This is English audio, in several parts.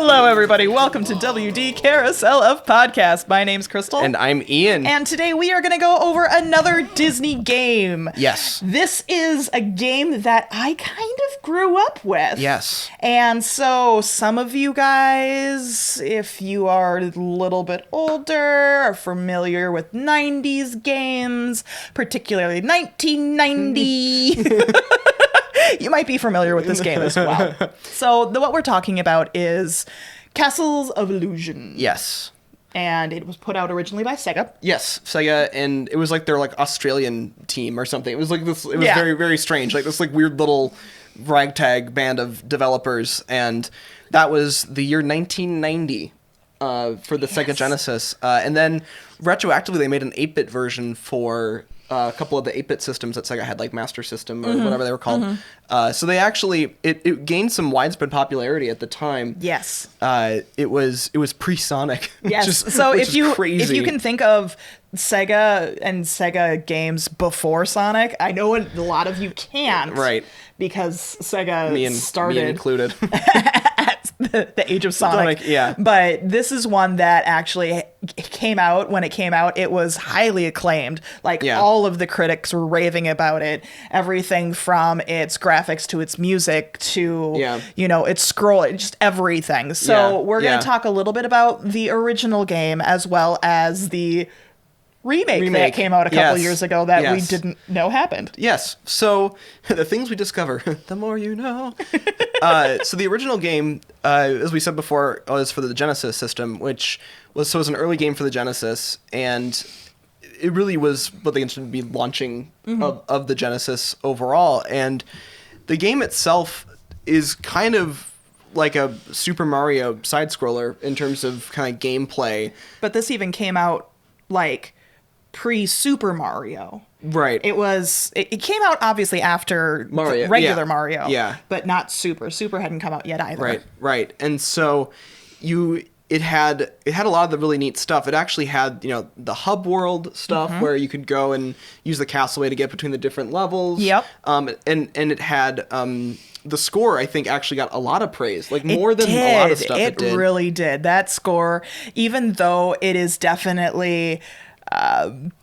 Hello, everybody. Welcome to WD Carousel of Podcast. My name's Crystal. And I'm Ian. And today we are going to go over another Disney game. Yes. This is a game that I kind of grew up with. Yes. And so some of you guys, if you are a little bit older, are familiar with 90s games, particularly 1990. You might be familiar with this game as well. So what we're talking about is Castles of Illusion. Yes. And it was put out originally by Sega. Yes, Sega, and it was like their Australian team or something. It was like this. It was very, very strange. Like this weird little ragtag band of developers, and that was the year 1990 for the Sega Genesis. And then retroactively, they made an 8-bit version for a couple of the 8-bit systems that Sega had, like Master System or whatever they were called. So they actually it gained some widespread popularity at the time. Yes. It was pre-Sonic. Yes. So if you can think of Sega and Sega games before Sonic, I know a lot of you can't. Right. Because Sega started me included. at the age of Sonic. Yeah. But this is one that actually came out. When it came out, it was highly acclaimed. All of the critics were raving about it. Everything from its graphics to its music to its scroll, just everything. So we're going to talk a little bit about the original game as well as the remake that came out a couple years ago that we didn't know happened. Yes. So the things we discover, the more you know. So the original game, as we said before, was for the Genesis system, which was an early game for the Genesis, and it really was what they intended to be launching of the Genesis overall. And the game itself is kind of like a Super Mario side-scroller in terms of kind of gameplay. But this even came out pre-Super Mario. Right. It came out obviously after Mario, regular Mario. Yeah. But not Super. Super hadn't come out yet either. Right. And so it had a lot of the really neat stuff. It actually had, the hub world stuff where you could go and use the castleway to get between the different levels. Yep. And it had the score, I think, actually got a lot of praise, more than a lot of stuff it did. It really did. That score, even though it is definitely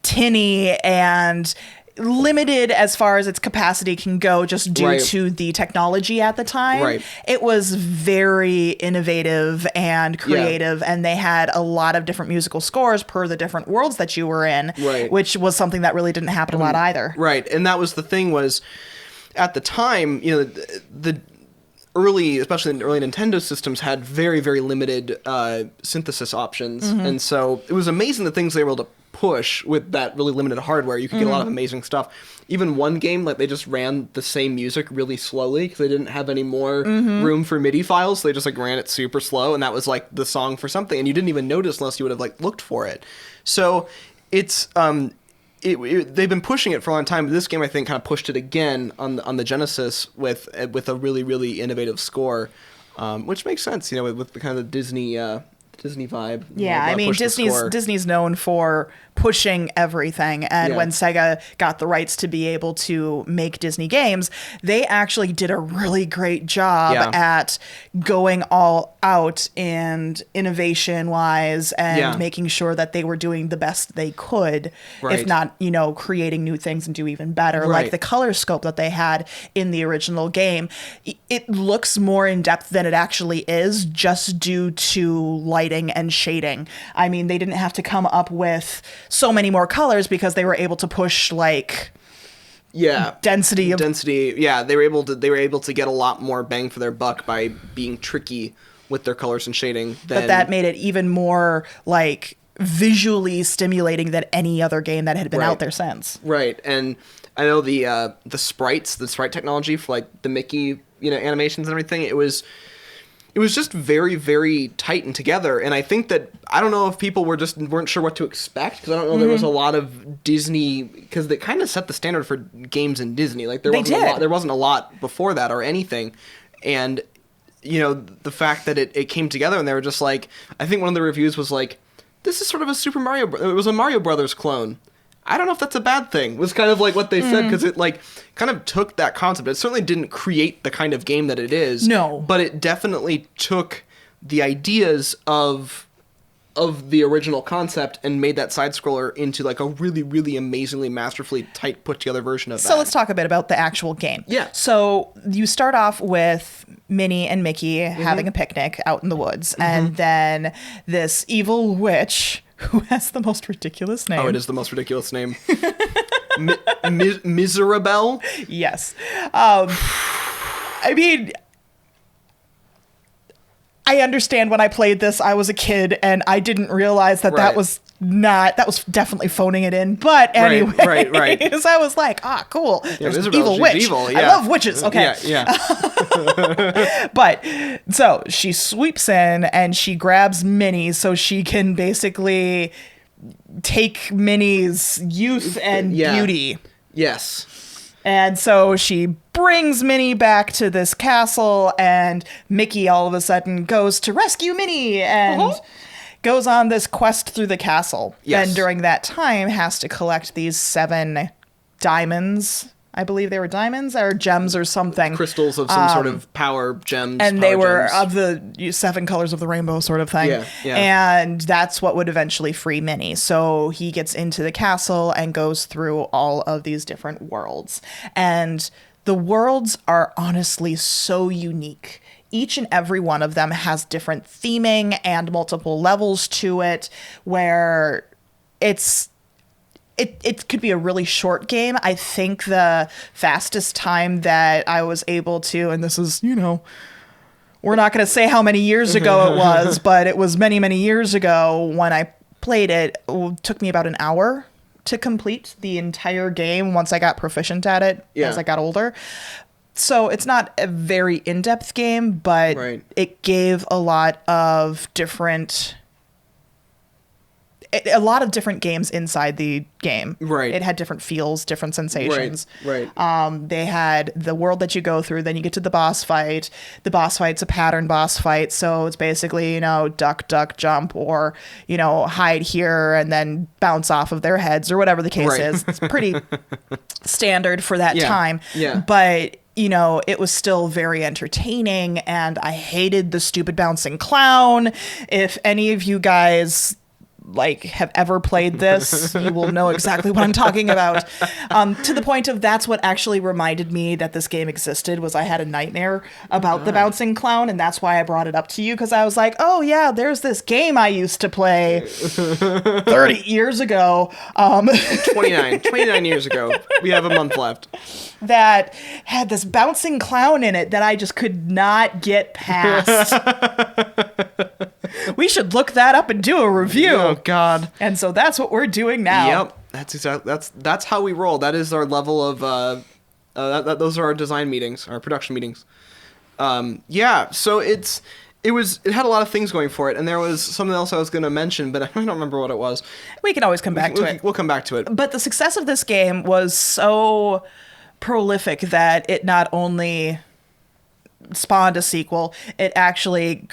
tinny and limited as far as its capacity can go just due to the technology at the time. It was very innovative and creative, and they had a lot of different musical scores per the different worlds that you were in, which was something that really didn't happen a lot either. Right, and that was the thing was, at the time, the early, especially the early Nintendo systems, had very, very limited synthesis options, and so it was amazing the things they were able to push with that really limited hardware. You could get a lot of amazing stuff. Even one game, they just ran the same music really slowly because they didn't have any more room for MIDI files, so they just ran it super slow, and that was the song for something, and you didn't even notice unless you would have looked for it. So it's they've been pushing it for a long time, but this game, I think, kind of pushed it again on the Genesis with a really, really innovative score, which makes sense, with the kind of Disney vibe. Yeah, I mean, Disney's known for pushing everything, and when Sega got the rights to be able to make Disney games, they actually did a really great job at going all out and innovation-wise and making sure that they were doing the best they could, if not, creating new things and do even better. Like the color scope that they had in the original game, it looks more in-depth than it actually is just due to lighting and shading. I mean, they didn't have to come up with so many more colors because they were able to push density. Yeah, they were able to get a lot more bang for their buck by being tricky with their colors and shading. But that made it even more visually stimulating than any other game that had been out there since. Right, and I know the sprite technology for the Mickey animations and everything. It was just very, very tight and together, and I think that, I don't know if people weren't sure what to expect, because I don't know there was a lot of Disney, because they kind of set the standard for games in Disney. There wasn't a lot before that or anything, and the fact that it came together, and they were just I think one of the reviews was this is sort of a Super Mario, it was a Mario Brothers clone. I don't know if that's a bad thing, was kind of what they said, because it kind of took that concept. It certainly didn't create the kind of game that it is. No. But it definitely took the ideas of the original concept and made that side scroller into like a really, really amazingly masterfully tight put together version of that. So let's talk a bit about the actual game. Yeah. So you start off with Minnie and Mickey having a picnic out in the woods, and then this evil witch who has the most ridiculous name. Oh, it is the most ridiculous name. Miserable? Yes. I mean, I understand when I played this, I was a kid and I didn't realize that that was definitely phoning it in. But anyway, right. So I was like, cool. There's an evil witch. Evil, yeah. I love witches. Okay. Yeah. But so she sweeps in and she grabs Minnie so she can basically take Minnie's youth and beauty. Yes. And so she brings Minnie back to this castle, and Mickey all of a sudden goes to rescue Minnie and goes on this quest through the castle. Yes. And during that time has to collect these 7 diamonds. I believe they were diamonds or gems or something. Crystals of some sort of power gems. And they were of the 7 colors of the rainbow sort of thing. Yeah. And that's what would eventually free Minnie. So he gets into the castle and goes through all of these different worlds. And the worlds are honestly so unique. Each and every one of them has different theming and multiple levels to it, where it could be a really short game. I think the fastest time that I was able to, and this is, we're not going to say how many years ago it was, but it was many, many years ago when I played it. It took me about an hour to complete the entire game once I got proficient at it as I got older. So it's not a very in-depth game, but it gave a lot of different games inside the game. Right. It had different feels, different sensations. Right. They had the world that you go through, then you get to the boss fight. The boss fight's a pattern boss fight, so it's basically, duck, jump, or, hide here and then bounce off of their heads or whatever the case is. It's pretty standard for that time. Yeah. But it was still very entertaining, and I hated the stupid bouncing clown. If any of you guys have ever played this, you will know exactly what I'm talking about. To the point of that's what actually reminded me that this game existed, was I had a nightmare about the bouncing clown, and that's why I brought it up to you, because I was like, oh yeah, there's this game I used to play 30 years ago. 29 years ago. We have a month left. That had this bouncing clown in it that I just could not get past. We should look that up and do a review. Oh God! And so that's what we're doing now. Yep, that's how we roll. That is our level of those are our design meetings, our production meetings. So it had a lot of things going for it, and there was something else I was going to mention, but I don't remember what it was. We can always come back to it. We'll come back to it. But the success of this game was so prolific that it not only spawned a sequel, it actually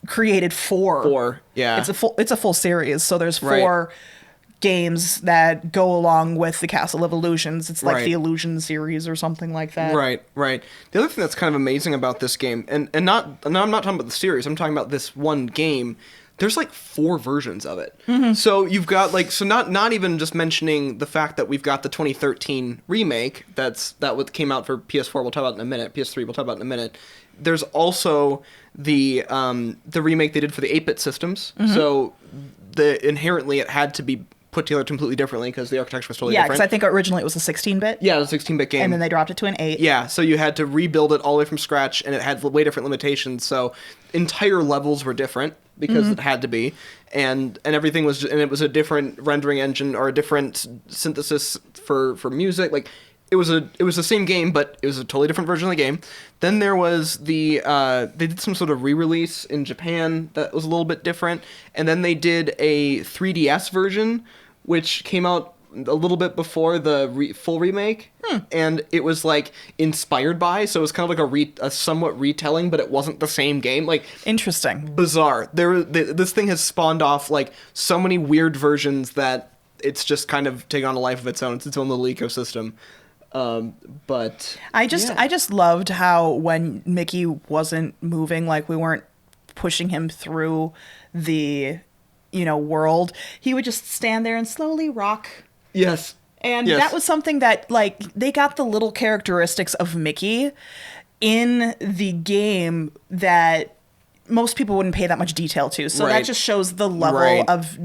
created 4. 4, yeah. It's a full series, so there's 4 games that go along with the Castle of Illusions. It's like the Illusion series or something like that. Right. The other thing that's kind of amazing about this game, and I'm not talking about the series, I'm talking about this one game. There's 4 versions of it. Mm-hmm. So you've got not even just mentioning the fact that we've got the 2013 remake that came out for PS4. We'll talk about in a minute. PS3. We'll talk about in a minute. There's also the remake they did for the 8-bit systems. Mm-hmm. So inherently it had to be put together completely differently because the architecture was totally different. Yeah, because I think originally it was a 16-bit. Yeah, it was a 16-bit game. And then they dropped it to an 8. Yeah, so you had to rebuild it all the way from scratch, and it had way different limitations. So entire levels were different because it had to be, and everything was, and it was a different rendering engine or a different synthesis for music. It was the same game, but it was a totally different version of the game. Then there was they did some sort of re-release in Japan that was a little bit different, and then they did a 3DS version, which came out a little bit before the full remake, and it was inspired by, so it was kind of a somewhat retelling, but it wasn't the same game. Interesting, bizarre. This thing has spawned off so many weird versions that it's just kind of taken on a life of its own. It's its own little ecosystem. But I just loved how when Mickey wasn't moving, we weren't pushing him through the, world, he would just stand there and slowly rock. Yes. And that was something that, like, they got the little characteristics of Mickey in the game that most people wouldn't pay that much detail to. So that just shows the level of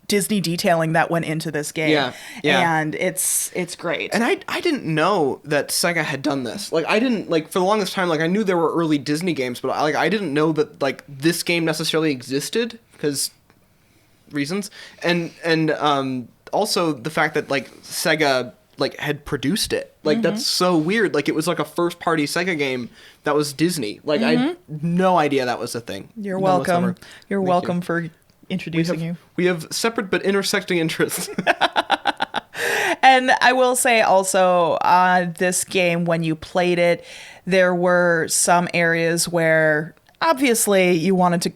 Disney detailing that went into this game. Yeah. And it's great. And I didn't know that Sega had done this. Like, I didn't, like, for the longest time, like, I knew there were early Disney games, but I didn't know that, like, this game necessarily existed because reasons. And also the fact that, like, Sega, like, had produced it. Like, that's so weird. Like, it was like a first party Sega game that was Disney. Like, I had no idea that was a thing. You're welcome. You're welcome for introducing you. We have separate but intersecting interests. And I will say also, this game, when you played it, there were some areas where obviously you wanted to,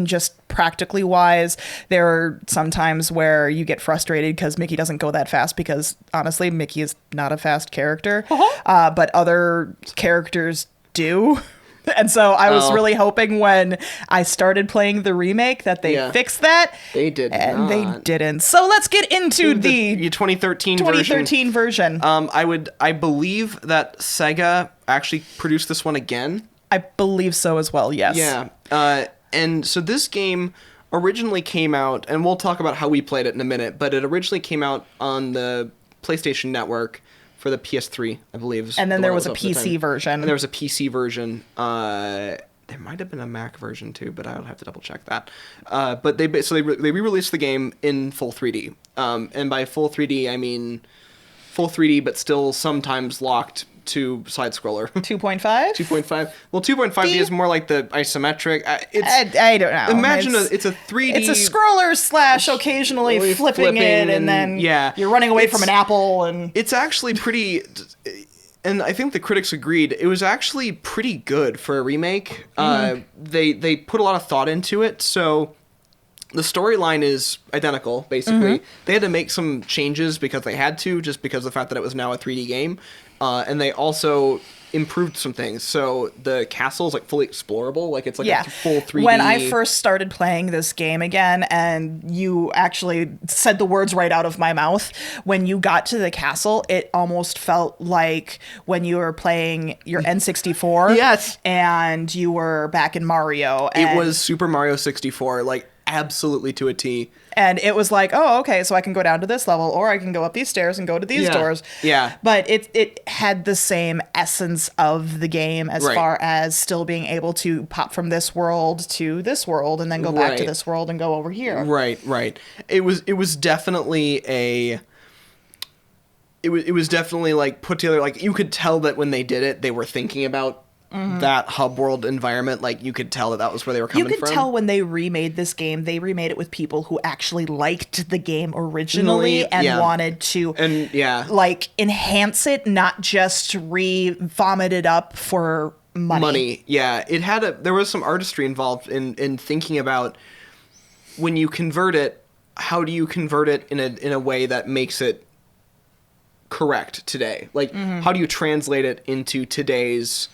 just practically wise, there are some times where you get frustrated because Mickey doesn't go that fast because, honestly, Mickey is not a fast character. But other characters do. And so I was really hoping when I started playing the remake that they fixed that. They did and they didn't. So let's get into the 2013 version. I believe that Sega actually produced this one again. I believe so as well, yes. Yeah. And so this game originally came out, and we'll talk about how we played it in a minute, but it originally came out on the PlayStation Network for the PS3, I believe. And then there was a PC version. And there was a PC version. There might have been a Mac version too, but I'll have to double check that. But they re-released the game in full 3D. And by full 3D, I mean full 3D, but still sometimes locked to side scroller. 2.5? 2.5. Well, 2.5D is more like the isometric. I don't know. Imagine it's a 3D. It's a scroller / occasionally flipping it, and then you're running away from an apple. And it's actually pretty. And I think the critics agreed. It was actually pretty good for a remake. They put a lot of thought into it. So the storyline is identical, basically. They had to make some changes because they had to, just because of the fact that it was now a 3D game. And they also improved some things. So the castle is like fully explorable. Like it's like a full 3D. When I first started playing this game again, and you actually said the words right out of my mouth, when you got to the castle, it almost felt like when you were playing your N64. Yes. And you were back in Mario. It was Super Mario 64, like absolutely to a T. And it was like, oh, okay, so I can go down to this level, or I can go up these stairs and go to these doors. Yeah. But it had the same essence of the game as far as still being able to pop from this world to this world and then go back to this world and go over here. Right. It was definitely it was definitely like put together. Like you could tell that when they did it, they were thinking about that hub world environment. Like you could tell that was where they were coming from. You could tell when they remade this game, they remade it with people who actually liked the game originally and wanted to like enhance it, not just vomit it up for money. Yeah. There was some artistry involved in thinking about when you convert it, how do you convert it in a way that makes it correct today? Like how do you translate it into today's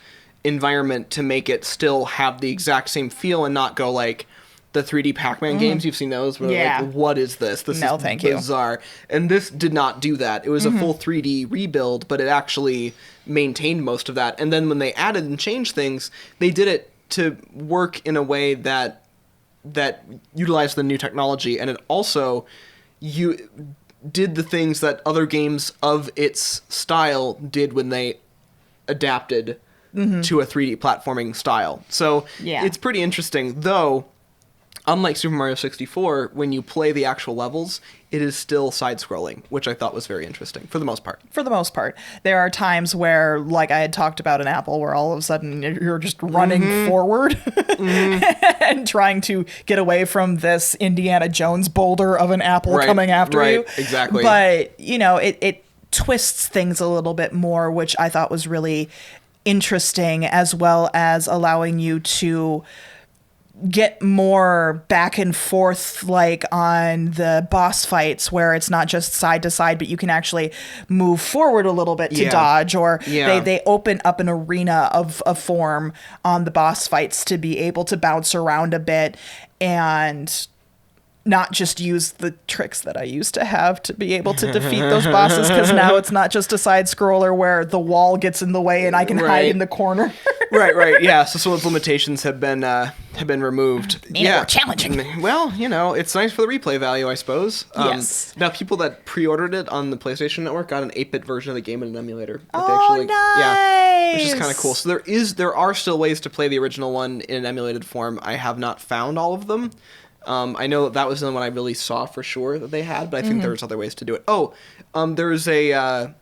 environment to make it still have the exact same feel and not go like the 3D Pac-Man games. You've seen those where like, what is this? This is bizarre. And this did not do that. It was a full 3D rebuild, but it actually maintained most of that. And then when they added and changed things, they did it to work in a way that utilized the new technology, and it also did the things that other games of its style did when they adapted to a 3D platforming style. So it's pretty interesting, though. Unlike Super Mario 64, when you play the actual levels, it is still side-scrolling, which I thought was very interesting, for the most part. For the most part. There are times where, like I had talked about an apple, where all of a sudden you're just running forward and trying to get away from this Indiana Jones boulder of an apple coming after you. Exactly. But, it twists things a little bit more, which I thought was really interesting, as well as allowing you to get more back and forth, like on the boss fights, where it's not just side to side, but you can actually move forward a little bit to dodge, or they open up an arena of a form on the boss fights to be able to bounce around a bit and not just use the tricks that I used to have to be able to defeat those bosses, because now it's not just a side scroller where the wall gets in the way and I can hide in the corner. Right. Yeah. So some of those limitations have been removed. Made it more challenging. Well, it's nice for the replay value, I suppose. Yes. Now, people that pre-ordered it on the PlayStation Network got an 8-bit version of the game in an emulator. Nice. Yeah, which is kind of cool. So there are still ways to play the original one in an emulated form. I have not found all of them. I know that was the one I really saw for sure that they had, but I think there's other ways to do it. There's the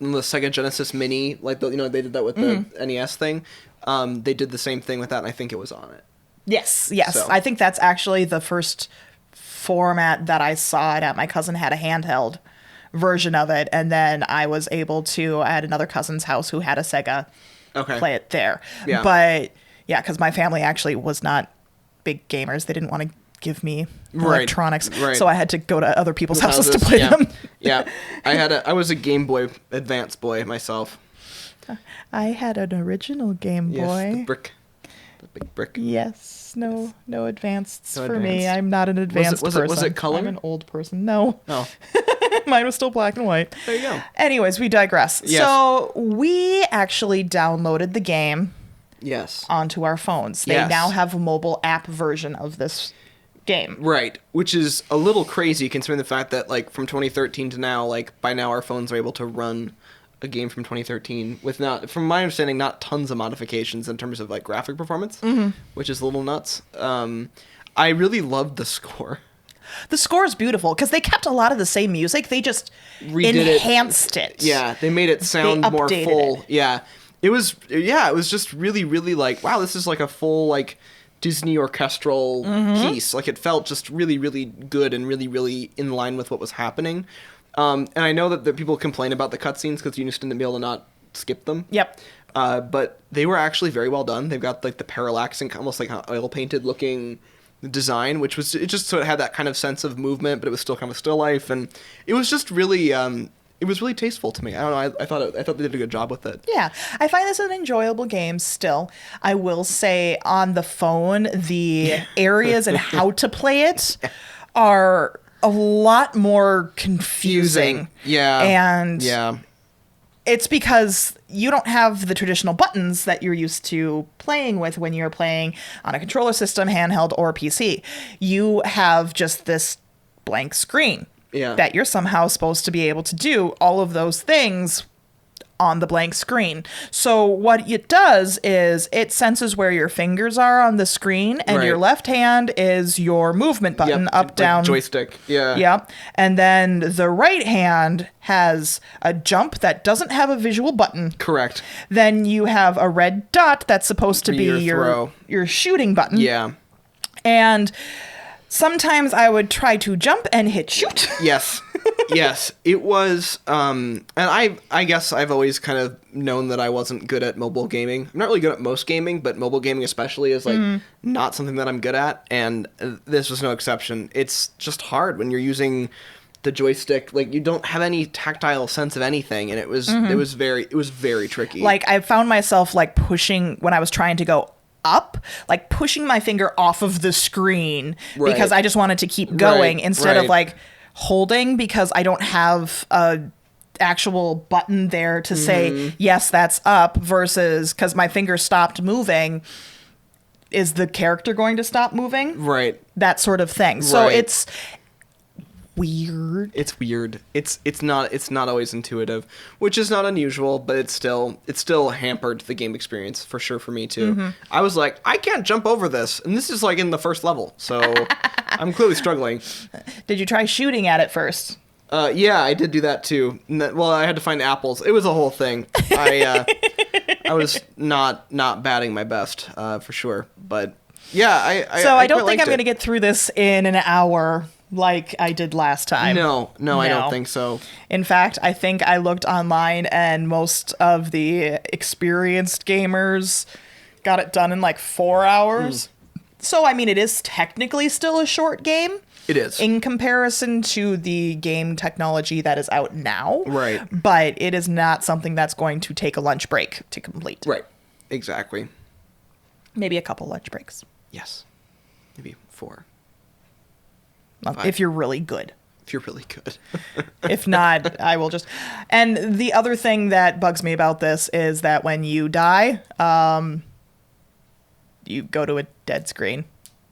Sega Genesis Mini, like they did that with the NES thing. They did the same thing with that, and I think it was on it. Yes. So. I think that's actually the first format that I saw it at. My cousin had a handheld version of it, and then I was able to, at another cousin's house who had a Sega, play it there. Yeah. But, because my family actually was not big gamers. They didn't want to give me electronics, so I had to go to other people's houses to play them. Yeah, I was a Game Boy Advance boy myself. I had an original Game Boy. The big brick. Yes, no advanced for me. I'm not an advanced person. Was it color? I'm an old person. No. Oh. Mine was still black and white. There you go. Anyways, we digress. Yes. So we actually downloaded the game. Yes. Onto our phones. They now have a mobile app version of this game. Right. Which is a little crazy considering the fact that, like, from 2013 to now, like, by now our phones are able to run a game from 2013 with from my understanding, not tons of modifications in terms of, like, graphic performance, which is a little nuts. I really loved the score. The score is beautiful because they kept a lot of the same music. They just enhanced it. Yeah, they made it sound more full. Yeah. It was just really, really like, wow, this is like a full, like, Disney orchestral piece. Like, it felt just really, really good and really, really in line with what was happening. And I know that people complain about the cutscenes because you used to be able to not skip them. Yep. But they were actually very well done. They've got, like, the parallaxing, almost like oil-painted looking design, which was, it just sort of had that kind of sense of movement, but it was still kind of still life. And it was just really... it was really tasteful to me. I don't know. I thought they did a good job with it. Yeah, I find this an enjoyable game still. I will say on the phone, the areas and how to play it are a lot more confusing. Yeah. And it's because you don't have the traditional buttons that you're used to playing with when you're playing on a controller system, handheld, or PC. You have just this blank screen. Yeah. That you're somehow supposed to be able to do all of those things on the blank screen. So what it does is it senses where your fingers are on the screen, and your left hand is your movement button, up, down. Like joystick. Yeah. Yep. And then the right hand has a jump that doesn't have a visual button. Correct. Then you have a red dot that's supposed to be your shooting button. Yeah. And sometimes I would try to jump and hit shoot. Yes. It was, and I guess I've always kind of known that I wasn't good at mobile gaming. I'm not really good at most gaming, but mobile gaming especially is, like, not something that I'm good at, and this was no exception. It's just hard when you're using the joystick. Like, you don't have any tactile sense of anything, and it was very tricky. Like, I found myself, like, pushing when I was trying to go up, like pushing my finger off of the screen because I just wanted to keep going instead of, like, holding, because I don't have a actual button there to say, yes, that's up, versus because my finger stopped moving, is the character going to stop moving? Right. That sort of thing. So it's weird. It's weird. It's not always intuitive, which is not unusual, but it's still hampered the game experience for sure for me too. I was like, I can't jump over this, and this is like in the first level, so I'm clearly struggling. Did you try shooting at it first? Yeah, I did do that too. Well, I had to find apples. It was a whole thing. I was not batting my best for sure, but yeah, I don't think I'm going to get through this in an hour like I did last time. No, I don't think so. In fact, I think I looked online and most of the experienced gamers got it done in like 4 hours. So, I mean, it is technically still a short game. It is. In comparison to the game technology that is out now. Right. But it is not something that's going to take a lunch break to complete. Right. Exactly. Maybe a couple lunch breaks. Yes. Maybe 4. If you're really good. If you're really good. If not, I will just... And the other thing that bugs me about this is that when you die, you go to a dead screen.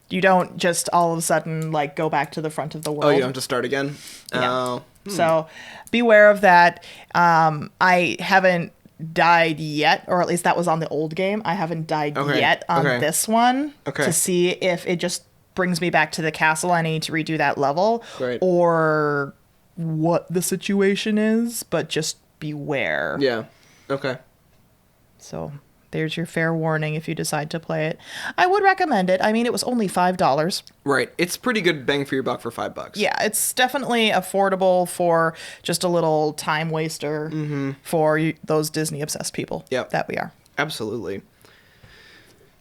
You don't just all of a sudden like go back to the front of the world. Oh, you don't have to start again? Yeah. Oh. So beware of that. I haven't died yet, or at least that was on the old game. I haven't died yet on this one to see if it just brings me back to the castle. I need to redo that level or what the situation is, but just beware. Yeah. Okay. So there's your fair warning if you decide to play it. I would recommend it. I mean, it was only $5. Right. It's pretty good bang for your buck for $5. Yeah, it's definitely affordable for just a little time waster for those Disney-obsessed people that we are. Absolutely.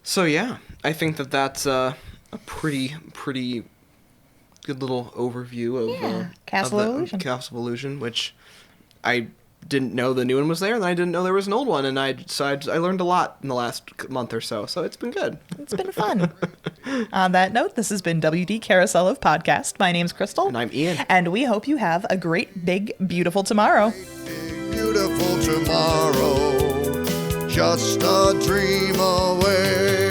So, yeah, I think that's a pretty good little overview of Castle of Illusion. Castle of Illusion, which I didn't know the new one was there, and I didn't know there was an old one, and I learned a lot in the last month or so it's been good. It's been fun. On that note, this has been WD Carousel of Podcast. My name's Crystal. And I'm Ian. And we hope you have a great, big, beautiful tomorrow. Big, beautiful tomorrow, just a dream away.